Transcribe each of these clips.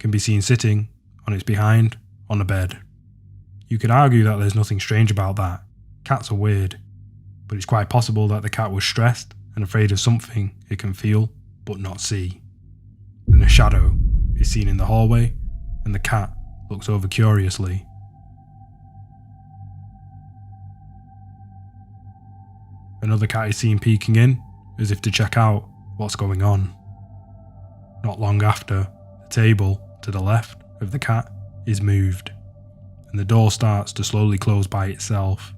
can be seen sitting on its behind on a bed. You could argue that there's nothing strange about that. Cats are weird, but it's quite possible that the cat was stressed and afraid of something it can feel but not see. Then a shadow is seen in the hallway and the cat looks over curiously. Another cat is seen peeking in as if to check out what's going on. Not long after, the table to the left of the cat is moved and the door starts to slowly close by itself.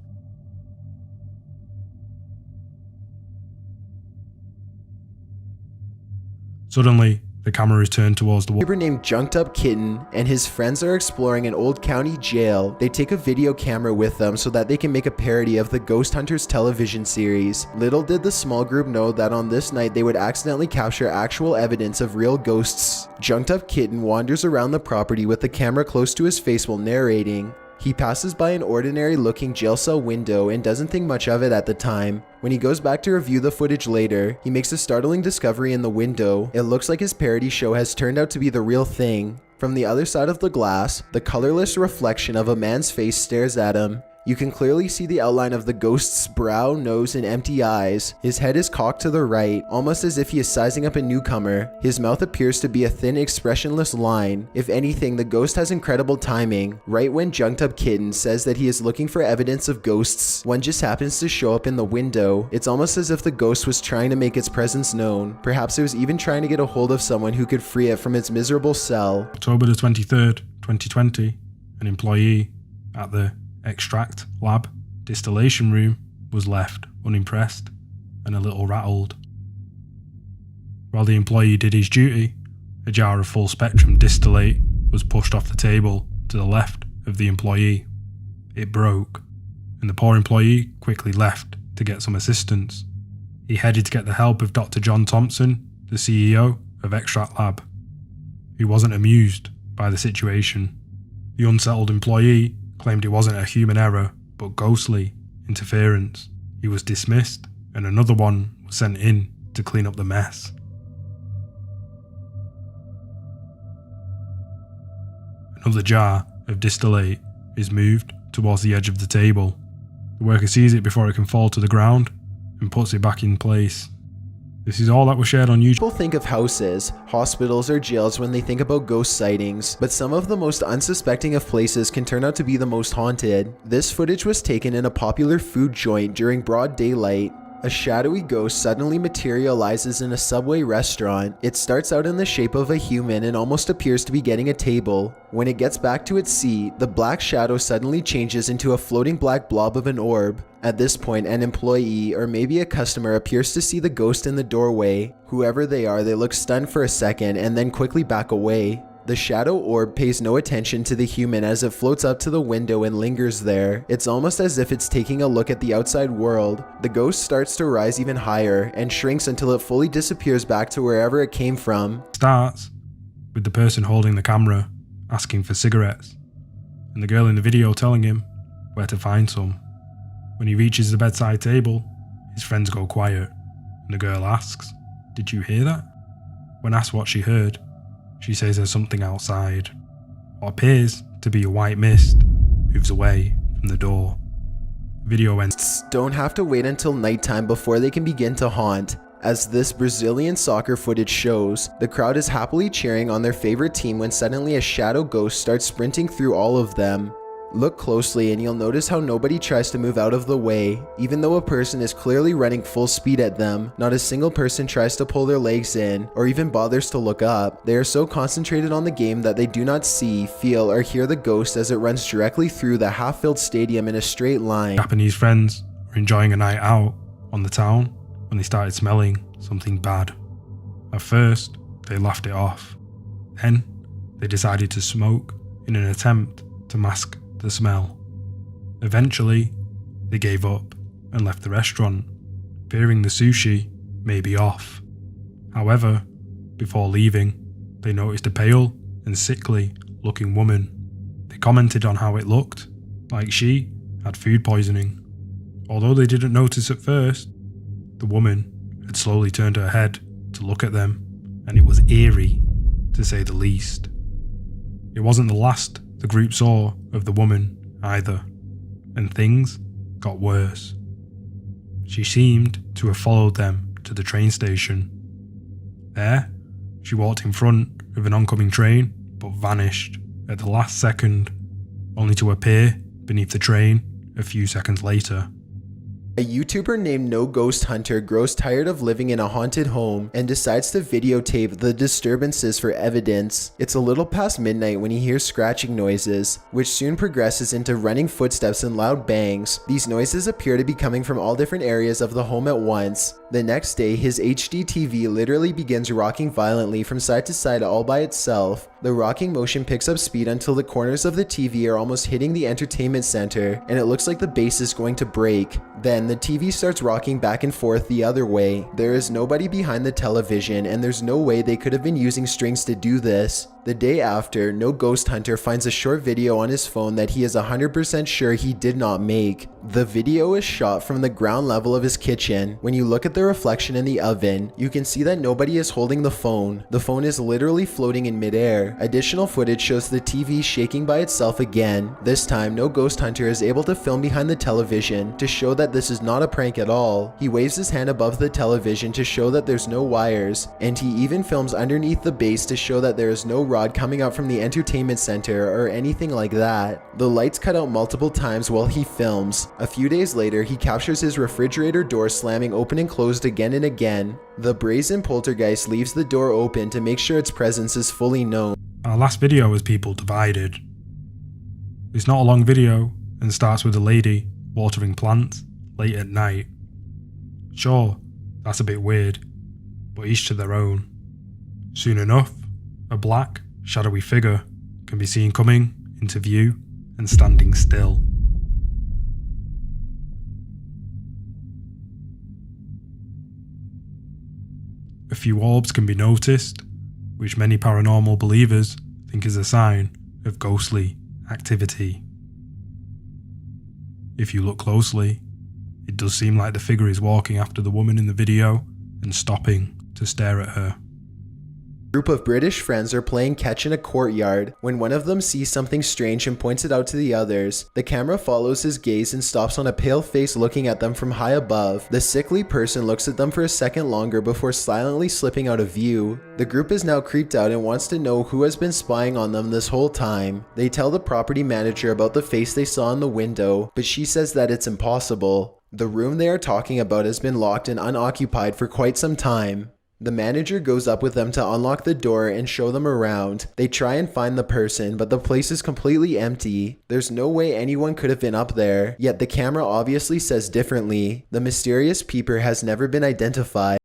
Suddenly, the camera is turned towards the wall. A neighbor named Junked Up Kitten and his friends are exploring an old county jail. They take a video camera with them so that they can make a parody of the Ghost Hunters television series. Little did the small group know that on this night they would accidentally capture actual evidence of real ghosts. Junked Up Kitten wanders around the property with the camera close to his face while narrating. He passes by an ordinary looking jail cell window and doesn't think much of it at the time. When he goes back to review the footage later, he makes a startling discovery in the window. It looks like his parody show has turned out to be the real thing. From the other side of the glass, the colorless reflection of a man's face stares at him. You can clearly see the outline of the ghost's brow, nose, and empty eyes. His head is cocked to the right, almost as if he is sizing up a newcomer. His mouth appears to be a thin, expressionless line. If anything, the ghost has incredible timing. Right when Junked Up Kitten says that he is looking for evidence of ghosts, one just happens to show up in the window. It's almost as if the ghost was trying to make its presence known. Perhaps it was even trying to get a hold of someone who could free it from its miserable cell. October the 23rd, 2020, an employee at the extract lab distillation room was left unimpressed and a little rattled. While the employee did his duty, a jar of full spectrum distillate was pushed off the table to the left of the employee. It broke, and the poor employee quickly left to get some assistance. He headed to get the help of Dr. John Thompson, the CEO of Extract Lab, who wasn't amused by the situation. The unsettled employee claimed it wasn't a human error, but ghostly interference. He was dismissed, and another one was sent in to clean up the mess. Another jar of distillate is moved towards the edge of the table. The worker sees it before it can fall to the ground and puts it back in place. This is all that was shared on YouTube. People think of houses, hospitals, or jails when they think about ghost sightings, but some of the most unsuspecting of places can turn out to be the most haunted. This footage was taken in a popular food joint during broad daylight. A shadowy ghost suddenly materializes in a Subway restaurant. It starts out in the shape of a human and almost appears to be getting a table. When it gets back to its seat, the black shadow suddenly changes into a floating black blob of an orb. At this point, an employee or maybe a customer appears to see the ghost in the doorway. Whoever they are, they look stunned for a second and then quickly back away. The shadow orb pays no attention to the human as it floats up to the window and lingers there. It's almost as if it's taking a look at the outside world. The ghost starts to rise even higher and shrinks until it fully disappears back to wherever it came from. Starts with the person holding the camera asking for cigarettes, and the girl in the video telling him where to find some. When he reaches the bedside table, his friends go quiet, and the girl asks, "Did you hear that?" When asked what she heard, she says there's something outside. What appears to be a white mist moves away from the door. Video ends. Don't have to wait until nighttime before they can begin to haunt. As this Brazilian soccer footage shows, the crowd is happily cheering on their favorite team when suddenly a shadow ghost starts sprinting through all of them. Look closely and you'll notice how nobody tries to move out of the way. Even though a person is clearly running full speed at them, not a single person tries to pull their legs in or even bothers to look up. They are so concentrated on the game that they do not see, feel, or hear the ghost as it runs directly through the half-filled stadium in a straight line. Japanese friends were enjoying a night out on the town when they started smelling something bad. At first, they laughed it off. Then, they decided to smoke in an attempt to mask the smell. Eventually, they gave up and left the restaurant, fearing the sushi may be off. However, before leaving, they noticed a pale and sickly looking woman. They commented on how it looked like she had food poisoning. Although they didn't notice at first, the woman had slowly turned her head to look at them, and it was eerie, to say the least. It wasn't the last the group saw of the woman either, and things got worse. She seemed to have followed them to the train station. There, she walked in front of an oncoming train but vanished at the last second, only to appear beneath the train a few seconds later. A YouTuber named No Ghost Hunter grows tired of living in a haunted home and decides to videotape the disturbances for evidence. It's a little past midnight when he hears scratching noises, which soon progresses into running footsteps and loud bangs. These noises appear to be coming from all different areas of the home at once. The next day, his HD TV literally begins rocking violently from side to side all by itself. The rocking motion picks up speed until the corners of the TV are almost hitting the entertainment center, and it looks like the base is going to break. Then the TV starts rocking back and forth the other way. There is nobody behind the television, and there's no way they could have been using strings to do this. The day after, No Ghost Hunter finds a short video on his phone that he is 100% sure he did not make. The video is shot from the ground level of his kitchen. When you look at the reflection in the oven, you can see that nobody is holding the phone. The phone is literally floating in midair. Additional footage shows the TV shaking by itself again. This time, No Ghost Hunter is able to film behind the television to show that this is not a prank at all. He waves his hand above the television to show that there's no wires, and he even films underneath the base to show that there is no rod coming out from the entertainment center or anything like that. The lights cut out multiple times while he films. A few days later, he captures his refrigerator door slamming open and closed again and again. The brazen poltergeist leaves the door open to make sure its presence is fully known. Our last video was people divided. It's not a long video and starts with a lady watering plants late at night. Sure, that's a bit weird, but each to their own. Soon enough, a black, shadowy figure can be seen coming into view and standing still. A few orbs can be noticed, which many paranormal believers think is a sign of ghostly activity. If you look closely, it does seem like the figure is walking after the woman in the video and stopping to stare at her. A group of British friends are playing catch in a courtyard when one of them sees something strange and points it out to the others. The camera follows his gaze and stops on a pale face looking at them from high above. The sickly person looks at them for a second longer before silently slipping out of view. The group is now creeped out and wants to know who has been spying on them this whole time. They tell the property manager about the face they saw in the window, but she says that it's impossible. The room they are talking about has been locked and unoccupied for quite some time. The manager goes up with them to unlock the door and show them around. They try and find the person, but the place is completely empty. There's no way anyone could have been up there, yet the camera obviously says differently. The mysterious peeper has never been identified.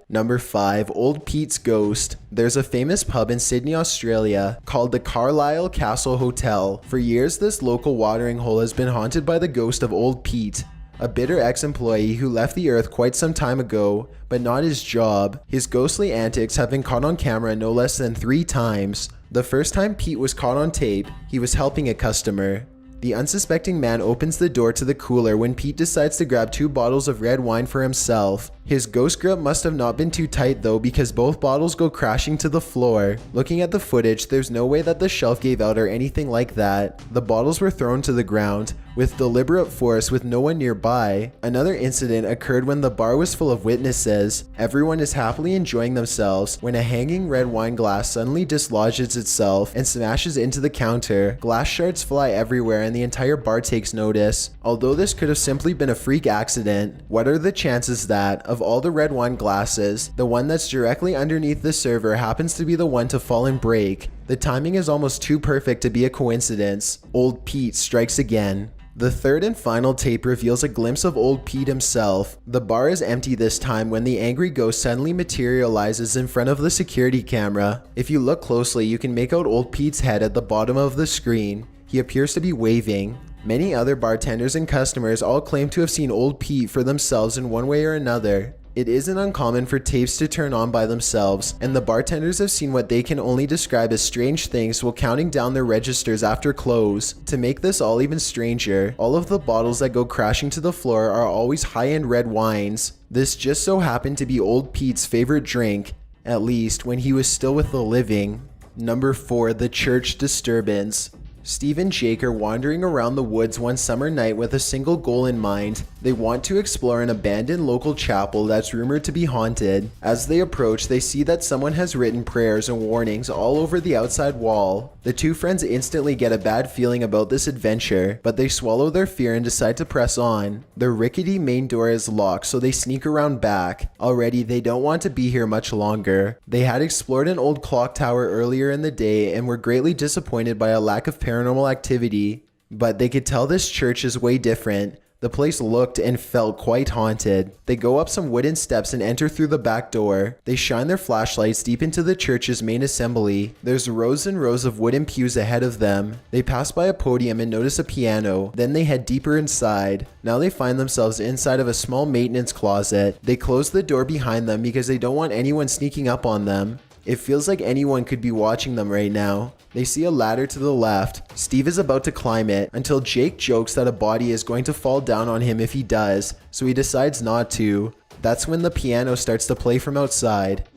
Number 5. Old Pete's Ghost. There's a famous pub in Sydney, Australia called the Carlisle Castle Hotel. For years, this local watering hole has been haunted by the ghost of Old Pete, a bitter ex-employee who left the earth quite some time ago, but not his job. His ghostly antics have been caught on camera no less than 3 times. The first time Pete was caught on tape, he was helping a customer. The unsuspecting man opens the door to the cooler when Pete decides to grab 2 bottles of red wine for himself. His ghost grip must have not been too tight though, because both bottles go crashing to the floor. Looking at the footage, there's no way that the shelf gave out or anything like that. The bottles were thrown to the ground with deliberate force with no one nearby. Another incident occurred when the bar was full of witnesses. Everyone is happily enjoying themselves when a hanging red wine glass suddenly dislodges itself and smashes into the counter. Glass shards fly everywhere and the entire bar takes notice. Although this could have simply been a freak accident, what are the chances that, of all the red wine glasses, the one that's directly underneath the server happens to be the one to fall and break? The timing is almost too perfect to be a coincidence. Old Pete strikes again. The third and final tape reveals a glimpse of Old Pete himself. The bar is empty this time when the angry ghost suddenly materializes in front of the security camera. If you look closely, you can make out Old Pete's head at the bottom of the screen. He appears to be waving. Many other bartenders and customers all claim to have seen Old Pete for themselves in one way or another. It isn't uncommon for tapes to turn on by themselves, and the bartenders have seen what they can only describe as strange things while counting down their registers after close. To make this all even stranger, all of the bottles that go crashing to the floor are always high-end red wines. This just so happened to be Old Pete's favorite drink, at least when he was still with the living. Number 4. The Church Disturbance. Steve and Jake are wandering around the woods one summer night with a single goal in mind. They want to explore an abandoned local chapel that's rumored to be haunted. As they approach, they see that someone has written prayers and warnings all over the outside wall. The 2 friends instantly get a bad feeling about this adventure, but they swallow their fear and decide to press on. The rickety main door is locked, so they sneak around back. Already, they don't want to be here much longer. They had explored an old clock tower earlier in the day and were greatly disappointed by a lack of paranormal activity, but they could tell this church is way different. The place looked and felt quite haunted. They go up some wooden steps and enter through the back door. They shine their flashlights deep into the church's main assembly. There's rows and rows of wooden pews ahead of them. They pass by a podium and notice a piano. Then they head deeper inside. Now they find themselves inside of a small maintenance closet. They close the door behind them because they don't want anyone sneaking up on them. It feels like anyone could be watching them right now. They see a ladder to the left. Steve is about to climb it until Jake jokes that a body is going to fall down on him if he does, so he decides not to. That's when the piano starts to play from outside.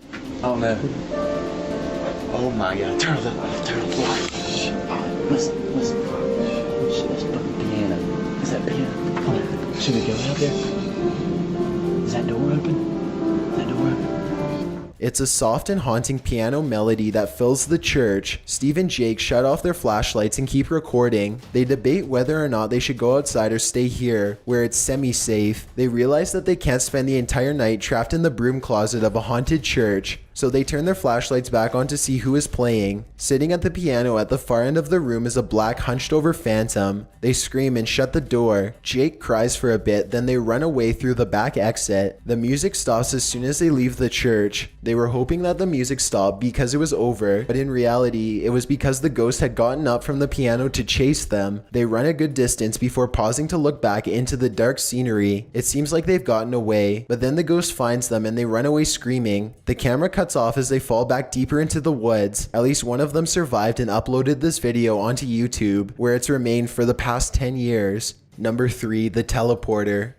Oh no. Oh my god. Turn the light. Shh. Listen. Oh shit, that's fucking piano. Is that piano? Come on. Should we go out there? Is that door open? Is that door open? It's a soft and haunting piano melody that fills the church. Steve and Jake shut off their flashlights and keep recording. They debate whether or not they should go outside or stay here, where it's semi-safe. They realize that they can't spend the entire night trapped in the broom closet of a haunted church, so they turn their flashlights back on to see who is playing. Sitting at the piano at the far end of the room is a black hunched over phantom. They scream and shut the door. Jake cries for a bit, then they run away through the back exit. The music stops as soon as they leave the church. They were hoping that the music stopped because it was over, but in reality, it was because the ghost had gotten up from the piano to chase them. They run a good distance before pausing to look back into the dark scenery. It seems like they've gotten away, but then the ghost finds them and they run away screaming. The camera cuts off as they fall back deeper into the woods. At least one of them survived and uploaded this video onto YouTube, where it's remained for the past 10 years. Number 3. The Teleporter.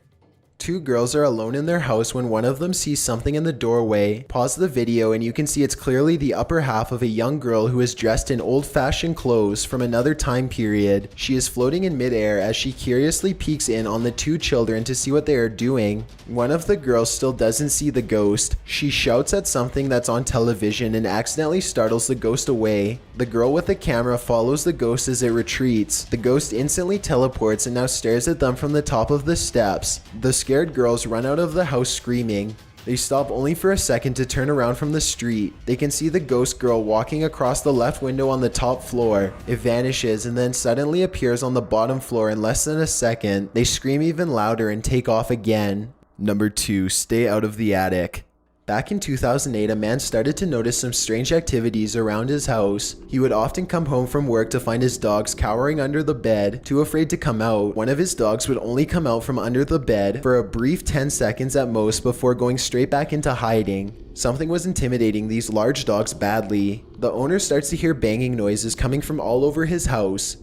2 girls are alone in their house when one of them sees something in the doorway. Pause the video and you can see it's clearly the upper half of a young girl who is dressed in old-fashioned clothes from another time period. She is floating in midair as she curiously peeks in on the 2 children to see what they are doing. One of the girls still doesn't see the ghost. She shouts at something that's on television and accidentally startles the ghost away. The girl with the camera follows the ghost as it retreats. The ghost instantly teleports and now stares at them from the top of the steps. The scared girls run out of the house screaming. They stop only for a second to turn around from the street. They can see the ghost girl walking across the left window on the top floor. It vanishes and then suddenly appears on the bottom floor in less than a second. They scream even louder and take off again. Number 2. Stay out of the attic. Back in 2008, a man started to notice some strange activities around his house. He would often come home from work to find his dogs cowering under the bed, too afraid to come out. One of his dogs would only come out from under the bed for a brief 10 seconds at most before going straight back into hiding. Something was intimidating these large dogs badly. The owner starts to hear banging noises coming from all over his house.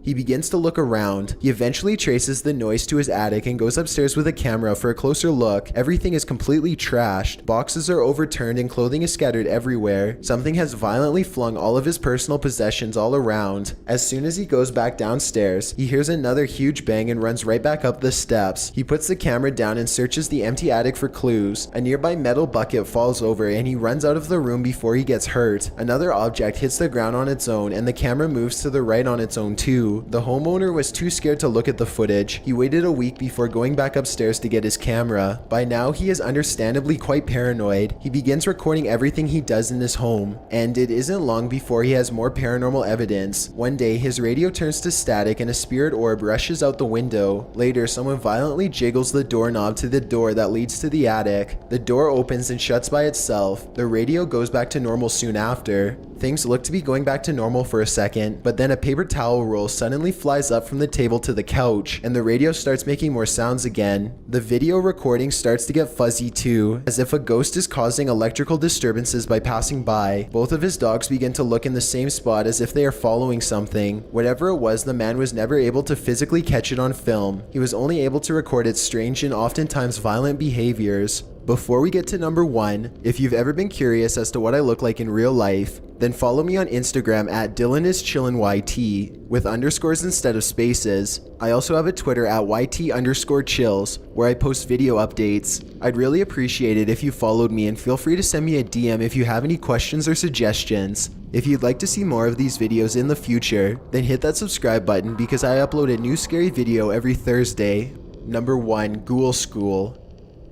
He begins to look around. He eventually traces the noise to his attic and goes upstairs with a camera for a closer look. Everything is completely trashed. Boxes are overturned and clothing is scattered everywhere. Something has violently flung all of his personal possessions all around. As soon as he goes back downstairs, he hears another huge bang and runs right back up the steps. He puts the camera down and searches the empty attic for clues. A nearby metal bucket falls over and he runs out of the room before he gets hurt. Another object hits the ground on its own and the camera moves to the right on its own too. The homeowner was too scared to look at the footage. He waited a week before going back upstairs to get his camera. By now, he is understandably quite paranoid. He begins recording everything he does in his home, and it isn't long before he has more paranormal evidence. One day, his radio turns to static and a spirit orb rushes out the window. Later, someone violently jiggles the doorknob to the door that leads to the attic. The door opens and shuts by itself. The radio goes back to normal soon after. Things look to be going back to normal for a second, but then a paper towel roll suddenly flies up from the table to the couch, and the radio starts making more sounds again. The video recording starts to get fuzzy too, as if a ghost is causing electrical disturbances by passing by. Both of his dogs begin to look in the same spot as if they are following something. Whatever it was, the man was never able to physically catch it on film. He was only able to record its strange and oftentimes violent behaviors. Before we get to number 1, if you've ever been curious as to what I look like in real life, then follow me on Instagram at DylanIsChillinYT with underscores instead of spaces. I also have a Twitter at YT_chills where I post video updates. I'd really appreciate it if you followed me, and feel free to send me a DM if you have any questions or suggestions. If you'd like to see more of these videos in the future, then hit that subscribe button because I upload a new scary video every Thursday. Number 1, Ghoul School.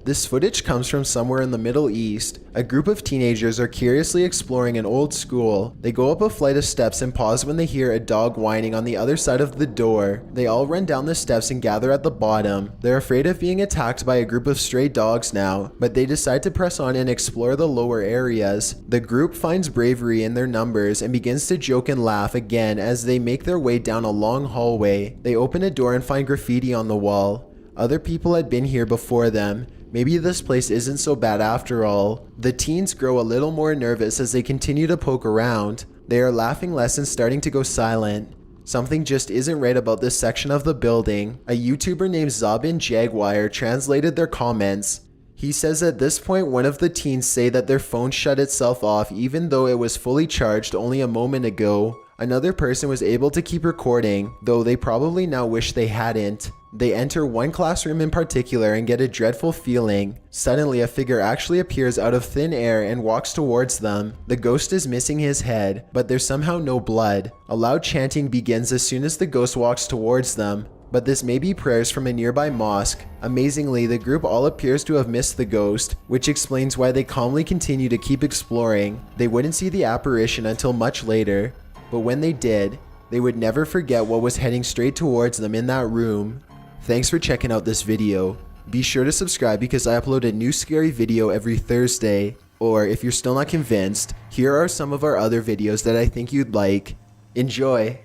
This footage comes from somewhere in the Middle East. A group of teenagers are curiously exploring an old school. They go up a flight of steps and pause when they hear a dog whining on the other side of the door. They all run down the steps and gather at the bottom. They're afraid of being attacked by a group of stray dogs now, but they decide to press on and explore the lower areas. The group finds bravery in their numbers and begins to joke and laugh again as they make their way down a long hallway. They open a door and find graffiti on the wall. Other people had been here before them. Maybe this place isn't so bad after all. The teens grow a little more nervous as they continue to poke around. They are laughing less and starting to go silent. Something just isn't right about this section of the building. A YouTuber named Zabin Jaguar translated their comments. He says at this point one of the teens say that their phone shut itself off even though it was fully charged only a moment ago. Another person was able to keep recording, though they probably now wish they hadn't. They enter one classroom in particular and get a dreadful feeling. Suddenly, a figure actually appears out of thin air and walks towards them. The ghost is missing his head, but there's somehow no blood. A loud chanting begins as soon as the ghost walks towards them, but this may be prayers from a nearby mosque. Amazingly, the group all appears to have missed the ghost, which explains why they calmly continue to keep exploring. They wouldn't see the apparition until much later, but when they did, they would never forget what was heading straight towards them in that room. Thanks for checking out this video. Be sure to subscribe because I upload a new scary video every Thursday. Or if you're still not convinced, here are some of our other videos that I think you'd like. Enjoy!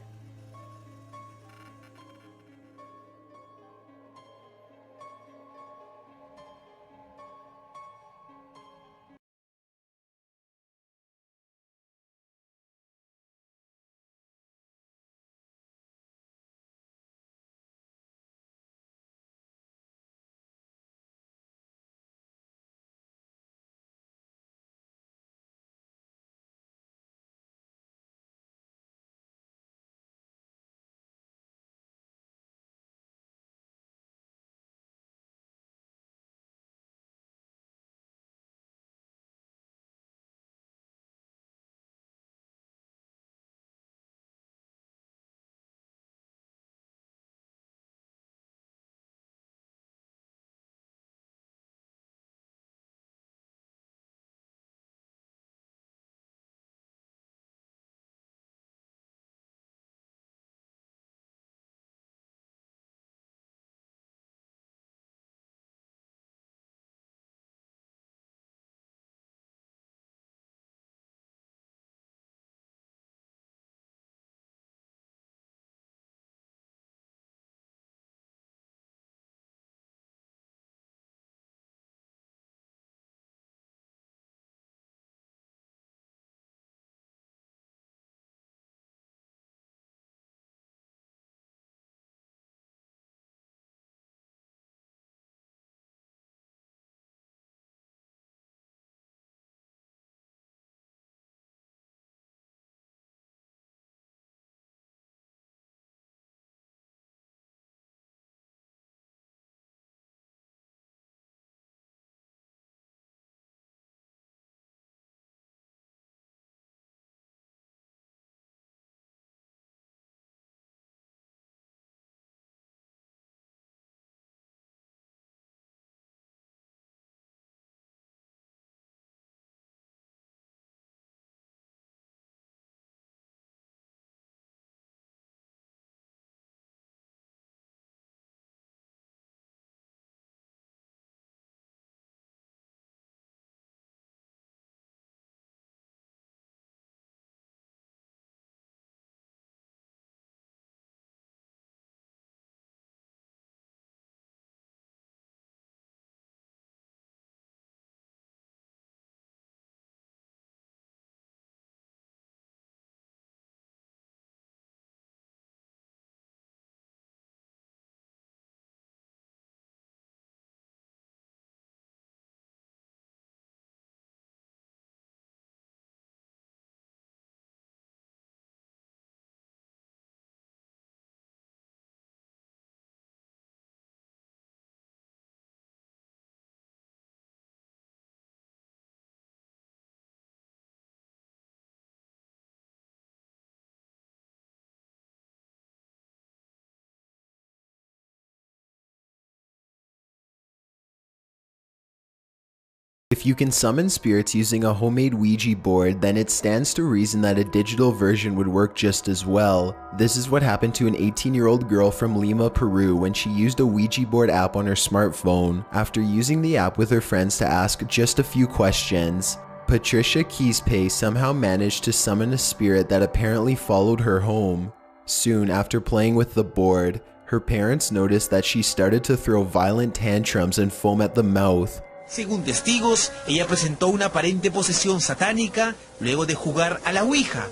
If you can summon spirits using a homemade Ouija board, then it stands to reason that a digital version would work just as well. This is what happened to an 18-year-old girl from Lima, Peru when she used a Ouija board app on her smartphone after using the app with her friends to ask just a few questions. Patricia Quispe somehow managed to summon a spirit that apparently followed her home. Soon after playing with the board, her parents noticed that she started to throw violent tantrums and foam at the mouth. Según testigos, ella presentó una aparente posesión satánica luego de jugar a la Ouija.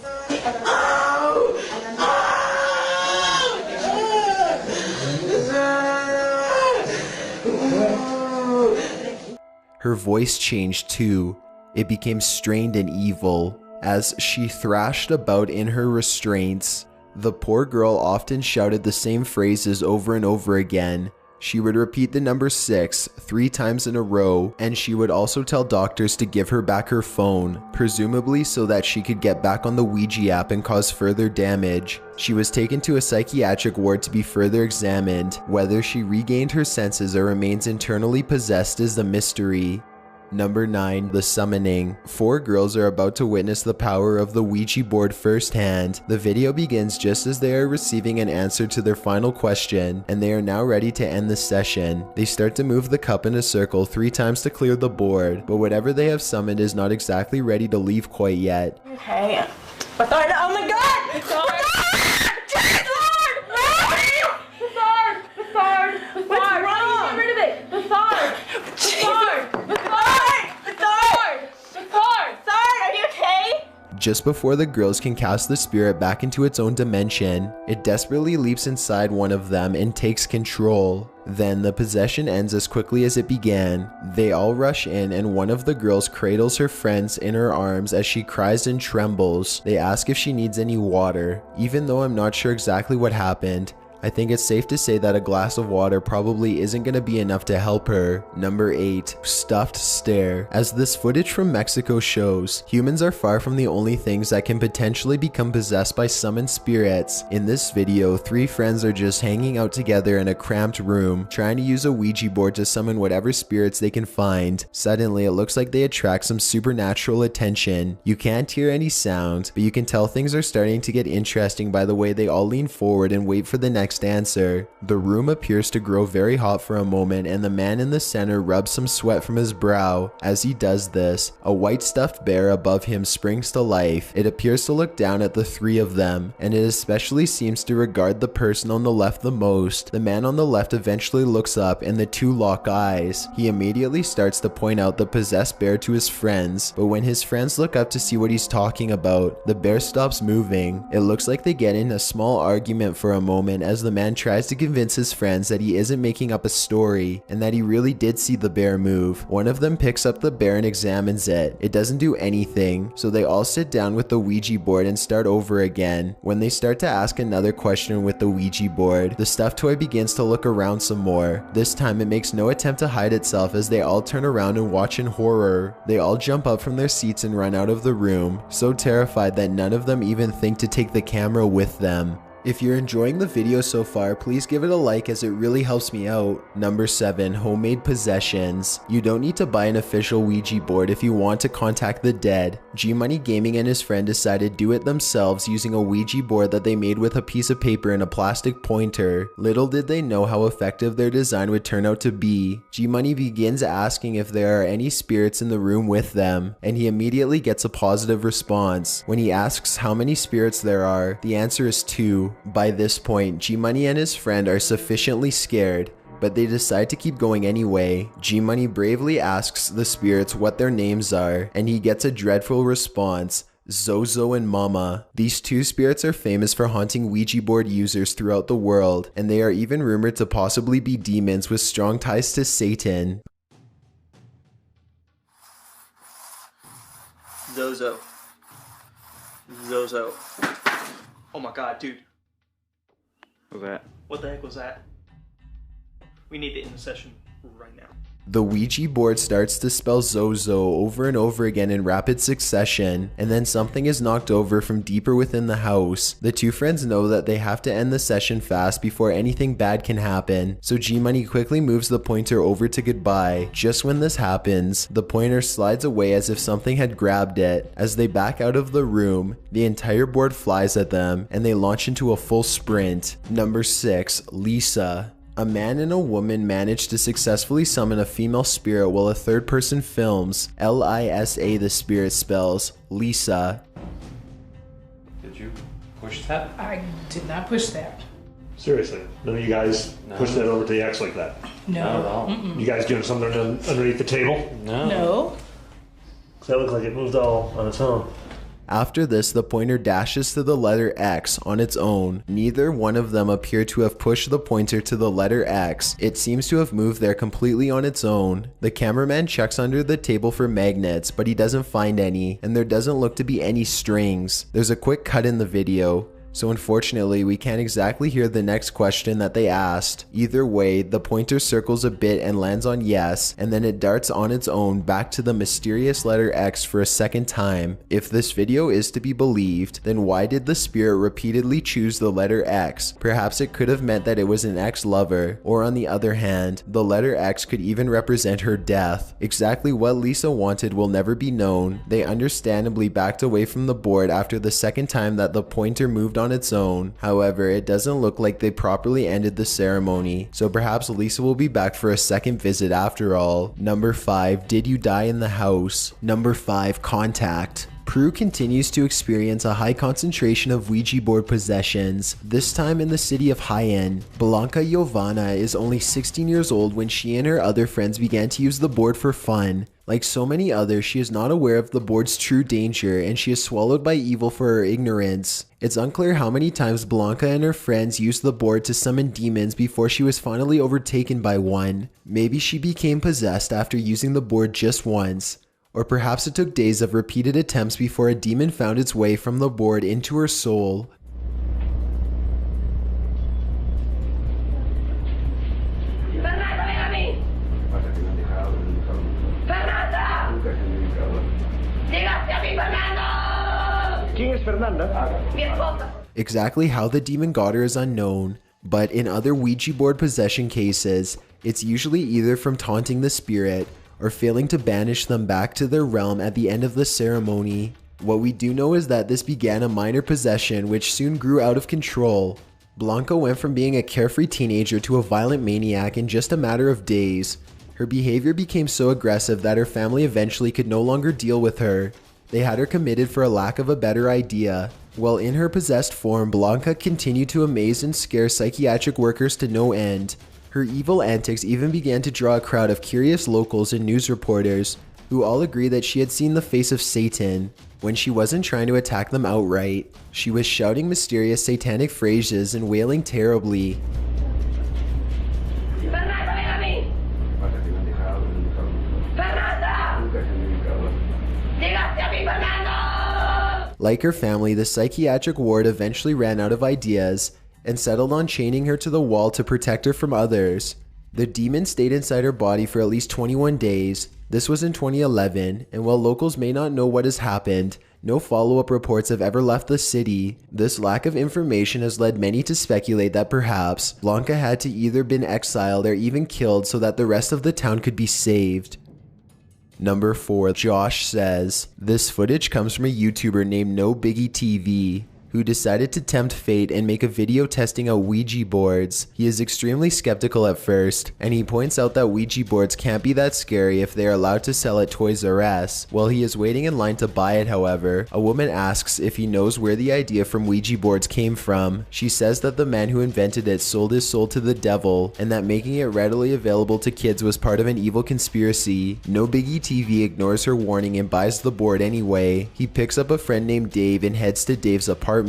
Her voice changed too. It became strained and evil as she thrashed about in her restraints. The poor girl often shouted the same phrases over and over again. She would repeat the number 6 3 times in a row, and she would also tell doctors to give her back her phone, presumably so that she could get back on the Ouija app and cause further damage. She was taken to a psychiatric ward to be further examined. Whether she regained her senses or remains internally possessed is the mystery. Number 9. The Summoning. 4 girls are about to witness the power of the Ouija board firsthand. The video begins just as they are receiving an answer to their final question, and they are now ready to end the session. They start to move the cup in a circle 3 times to clear the board, but whatever they have summoned is not exactly ready to leave quite yet. Okay. Bathard, oh my god! Bathard! What's wrong? Get rid of it! Bathard! Are you okay? Just before the girls can cast the spirit back into its own dimension, it desperately leaps inside one of them and takes control. Then the possession ends as quickly as it began. They all rush in and one of the girls cradles her friends in her arms as she cries and trembles. They ask if she needs any water. Even though I'm not sure exactly what happened, I think it's safe to say that a glass of water probably isn't going to be enough to help her. Number 8. Stuffed Stare. As this footage from Mexico shows, humans are far from the only things that can potentially become possessed by summoned spirits. In this video, 3 friends are just hanging out together in a cramped room, trying to use a Ouija board to summon whatever spirits they can find. Suddenly, it looks like they attract some supernatural attention. You can't hear any sound, but you can tell things are starting to get interesting by the way they all lean forward and wait for the next answer. The room appears to grow very hot for a moment, and the man in the center rubs some sweat from his brow. As he does this, a white stuffed bear above him springs to life. It appears to look down at the 3 of them, and it especially seems to regard the person on the left the most. The man on the left eventually looks up and the 2 lock eyes. He immediately starts to point out the possessed bear to his friends, but when his friends look up to see what he's talking about, the bear stops moving. It looks like they get in a small argument for a moment as the man tries to convince his friends that he isn't making up a story and that he really did see the bear move. One of them picks up the bear and examines it. It doesn't do anything, so they all sit down with the Ouija board and start over again. When they start to ask another question with the Ouija board, the stuffed toy begins to look around some more. This time it makes no attempt to hide itself as they all turn around and watch in horror. They all jump up from their seats and run out of the room, so terrified that none of them even think to take the camera with them. If you're enjoying the video so far, please give it a like as it really helps me out. Number 7. Homemade Possessions. You don't need to buy an official Ouija board if you want to contact the dead. G-Money Gaming and his friend decided to do it themselves using a Ouija board that they made with a piece of paper and a plastic pointer. Little did they know how effective their design would turn out to be. G-Money begins asking if there are any spirits in the room with them, and he immediately gets a positive response. When he asks how many spirits there are, the answer is 2. By this point, G-Money and his friend are sufficiently scared, but they decide to keep going anyway. G-Money bravely asks the spirits what their names are, and he gets a dreadful response: Zozo and Mama. These 2 spirits are famous for haunting Ouija board users throughout the world, and they are even rumored to possibly be demons with strong ties to Satan. Zozo. Zozo. Oh my god, dude. What's that? What the heck was that? We need to end the session right now. The Ouija board starts to spell Zozo over and over again in rapid succession, and then something is knocked over from deeper within the house. The two friends know that they have to end the session fast before anything bad can happen, so G-Money quickly moves the pointer over to goodbye. Just when this happens, the pointer slides away as if something had grabbed it. As they back out of the room, the entire board flies at them, and they launch into a full sprint. Number 6, Lisa. A man and a woman manage to successfully summon a female spirit while a third person films. Lisa, the spirit spells Lisa. Did you push that? I did not push that. Seriously, none of you guys pushed that over to the X like that? Not at all. No. You guys doing something underneath the table? No. Because that looked like it moved all on its own. After this, the pointer dashes to the letter X on its own. Neither one of them appear to have pushed the pointer to the letter X. It seems to have moved there completely on its own. The cameraman checks under the table for magnets, but he doesn't find any, and there doesn't look to be any strings. There's a quick cut in the video, so unfortunately we can't exactly hear the next question that they asked. Either way, the pointer circles a bit and lands on yes, and then it darts on its own back to the mysterious letter X for a second time. If this video is to be believed, then why did the spirit repeatedly choose the letter X? Perhaps it could have meant that it was an ex-lover, or on the other hand, the letter X could even represent her death. Exactly what Lisa wanted will never be known. They understandably backed away from the board after the second time that the pointer moved on its own. However, it doesn't look like they properly ended the ceremony, so perhaps Lisa will be back for a second visit after all. Number 5, did you die in the house? Number 5, contact. Prue continues to experience a high concentration of Ouija board possessions, this time in the city of Hyen. Blanca Giovanna is only 16 years old when she and her other friends began to use the board for fun. Like so many others, she is not aware of the board's true danger, and she is swallowed by evil for her ignorance. It's unclear how many times Blanca and her friends used the board to summon demons before she was finally overtaken by one. Maybe she became possessed after using the board just once. Or perhaps it took days of repeated attempts before a demon found its way from the board into her soul. Exactly how the demon got her is unknown, but in other Ouija board possession cases, it's usually either from taunting the spirit or failing to banish them back to their realm at the end of the ceremony. What we do know is that this began a minor possession which soon grew out of control. Blanca went from being a carefree teenager to a violent maniac in just a matter of days. Her behavior became so aggressive that her family eventually could no longer deal with her. They had her committed for a lack of a better idea. While in her possessed form, Blanca continued to amaze and scare psychiatric workers to no end. Her evil antics even began to draw a crowd of curious locals and news reporters, who all agreed that she had seen the face of Satan. When she wasn't trying to attack them outright, she was shouting mysterious satanic phrases and wailing terribly. Like her family, the psychiatric ward eventually ran out of ideas and settled on chaining her to the wall to protect her from others. The demon stayed inside her body for at least 21 days. This was in 2011, and while locals may not know what has happened, no follow-up reports have ever left the city. This lack of information has led many to speculate that perhaps Blanca had to either been exiled or even killed so that the rest of the town could be saved. Number 4, Josh says, this footage comes from a YouTuber named No Biggie TV, who decided to tempt fate and make a video testing out Ouija boards. He is extremely skeptical at first, and he points out that Ouija boards can't be that scary if they are allowed to sell at Toys R Us. While he is waiting in line to buy it, however, a woman asks if he knows where the idea from Ouija boards came from. She says that the man who invented it sold his soul to the devil, and that making it readily available to kids was part of an evil conspiracy. No Biggie TV ignores her warning and buys the board anyway. He picks up a friend named Dave and heads to Dave's apartment.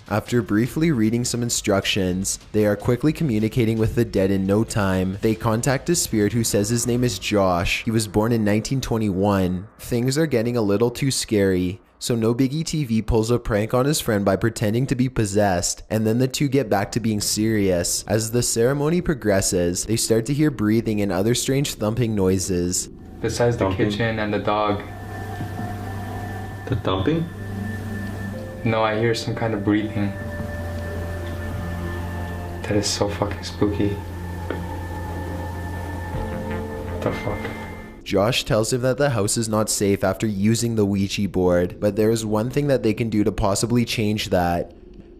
After briefly reading some instructions, they are quickly communicating with the dead in no time. They contact a spirit who says his name is Josh. He was born in 1921. Things are getting a little too scary, So No Biggie TV pulls a prank on his friend by pretending to be possessed, and then the two get back to being serious. As the ceremony progresses, they start to hear breathing and other strange thumping noises. Besides the kitchen and the dog. The thumping? No, I hear some kind of breathing. That is so fucking spooky. What the fuck? Josh tells him that the house is not safe after using the Ouija board, but there is one thing that they can do to possibly change that.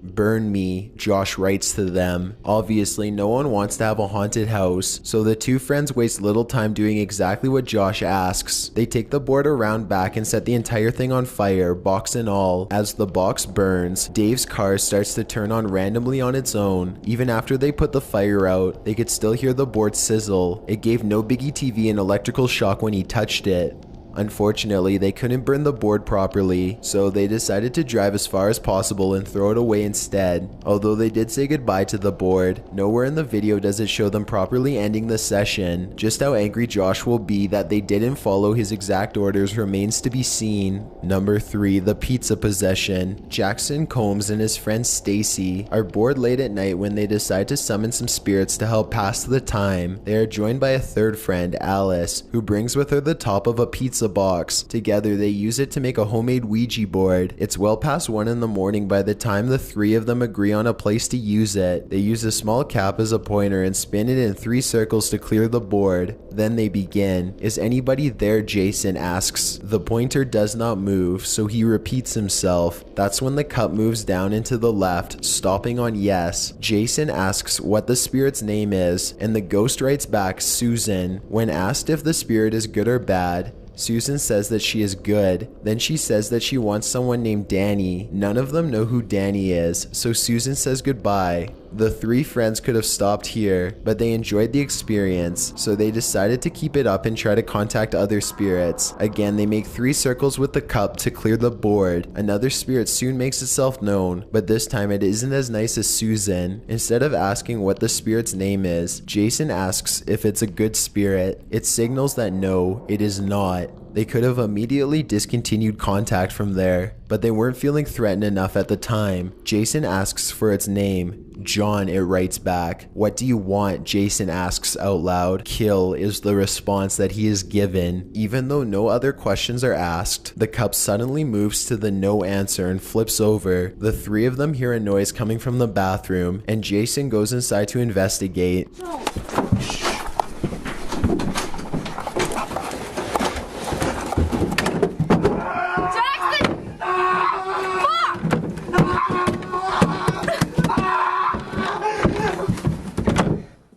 Burn me, Josh writes to them. Obviously, no one wants to have a haunted house, so the two friends waste little time doing exactly what Josh asks. They take the board around back and set the entire thing on fire, box and all. As the box burns, Dave's car starts to turn on randomly on its own. Even after they put the fire out, they could still hear the board sizzle. It gave No Biggie TV an electrical shock when he touched it. Unfortunately, they couldn't burn the board properly, so they decided to drive as far as possible and throw it away instead. Although they did say goodbye to the board, nowhere in the video does it show them properly ending the session. Just how angry Josh will be that they didn't follow his exact orders remains to be seen. Number 3, the pizza possession. Jackson Combs and his friend Stacy are bored late at night when they decide to summon some spirits to help pass the time. They are joined by a third friend, Alice, who brings with her the top of a pizza box. Together they use it to make a homemade Ouija board. It's well past 1 in the morning by the time the three of them agree on a place to use it. They use a small cap as a pointer and spin it in 3 circles to clear the board. Then they begin. Is anybody there? Jason asks. The pointer does not move, so he repeats himself. That's when the cup moves down into the left, stopping on yes. Jason asks what the spirit's name is, and the ghost writes back Susan. When asked if the spirit is good or bad, Susan says that she is good. Then she says that she wants someone named Danny. None of them know who Danny is, so Susan says goodbye. The 3 friends could have stopped here, but they enjoyed the experience, so they decided to keep it up and try to contact other spirits. Again, they make 3 circles with the cup to clear the board. Another spirit soon makes itself known, but this time it isn't as nice as Susan. Instead of asking what the spirit's name is, Jason asks if it's a good spirit. It signals that no, it is not. They could have immediately discontinued contact from there, but they weren't feeling threatened enough at the time. Jason asks for its name. John, it writes back. What do you want? Jason asks out loud. Kill is the response that he is given. Even though no other questions are asked, the cup suddenly moves to the no answer and flips over. The 3 of them hear a noise coming from the bathroom, and Jason goes inside to investigate.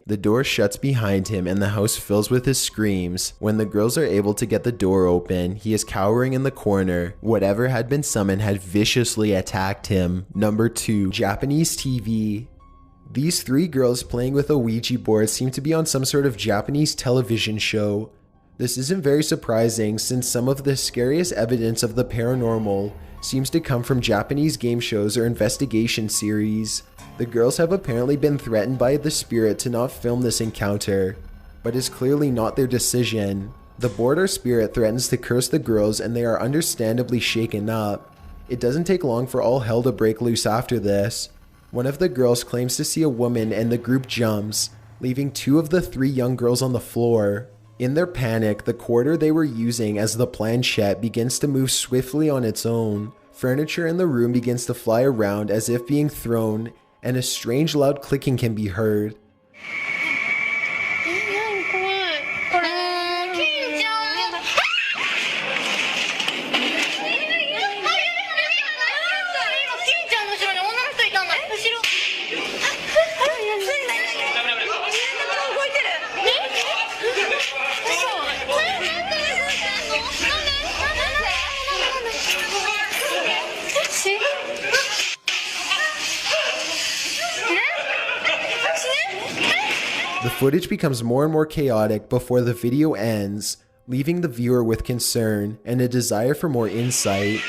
The door shuts behind him and the house fills with his screams. When the girls are able to get the door open, he is cowering in the corner. Whatever had been summoned had viciously attacked him. Number 2, Japanese TV. These 3 girls playing with a Ouija board seem to be on some sort of Japanese television show. This isn't very surprising since some of the scariest evidence of the paranormal seems to come from Japanese game shows or investigation series. The girls have apparently been threatened by the spirit to not film this encounter, but it's clearly not their decision. The board or spirit threatens to curse the girls and they are understandably shaken up. It doesn't take long for all hell to break loose after this. One of the girls claims to see a woman and the group jumps, leaving 2 of the 3 young girls on the floor. In their panic, the quarter they were using as the planchette begins to move swiftly on its own. Furniture in the room begins to fly around as if being thrown, and a strange loud clicking can be heard. The footage becomes more and more chaotic before the video ends, leaving the viewer with concern and a desire for more insight.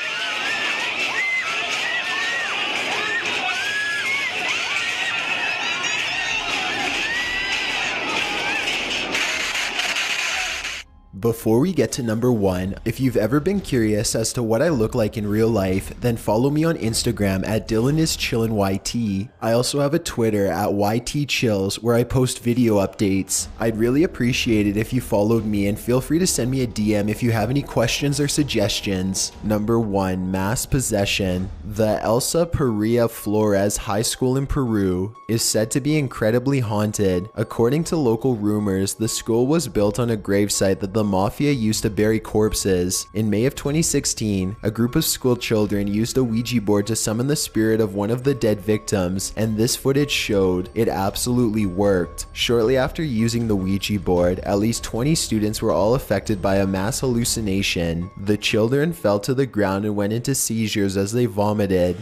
Before we get to number 1, if you've ever been curious as to what I look like in real life, then follow me on Instagram at DylanIsChillinYT. I also have a Twitter at YTChills where I post video updates. I'd really appreciate it if you followed me, and feel free to send me a DM if you have any questions or suggestions. Number 1, mass possession. The Elsa Perea Flores High School in Peru is said to be incredibly haunted. According to local rumors, the school was built on a gravesite that the mafia used to bury corpses. In May of 2016, a group of school children used a Ouija board to summon the spirit of one of the dead victims, and this footage showed it absolutely worked. Shortly after using the Ouija board, at least 20 students were all affected by a mass hallucination. The children fell to the ground and went into seizures as they vomited.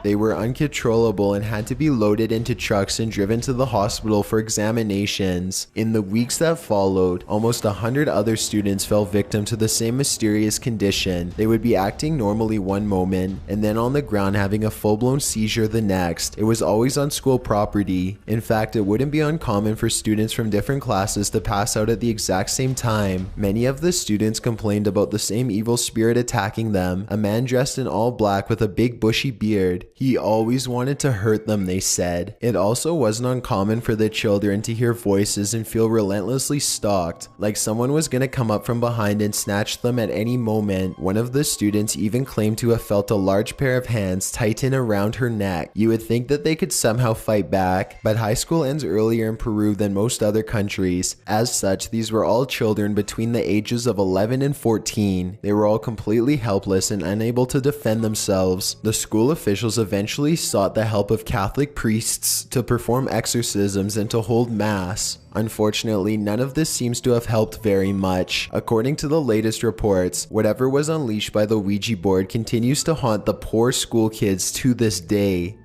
They were uncontrollable and had to be loaded into trucks and driven to the hospital for examinations. In the weeks that followed, almost 100 other students fell victim to the same mysterious condition. They would be acting normally one moment and then on the ground having a full-blown seizure the next. It was always on school property. In fact, it wouldn't be uncommon for students from different classes to pass out at the exact same time. Many of the students complained about the same evil spirit attacking them, a man dressed in all black with a big bushy beard. He always wanted to hurt them, they said. It also wasn't uncommon for the children to hear voices and feel relentlessly stalked, like someone was gonna come up from behind and snatch them at any moment. One of the students even claimed to have felt a large pair of hands tighten around her neck. You would think that they could somehow fight back, but high school ends earlier in Peru than most other countries. As such, these were all children between the ages of 11 and 14. They were all completely helpless and unable to defend themselves. The school officials eventually sought the help of Catholic priests to perform exorcisms and to hold mass. Unfortunately, none of this seems to have helped very much. According to the latest reports, whatever was unleashed by the Ouija board continues to haunt the poor school kids to this day.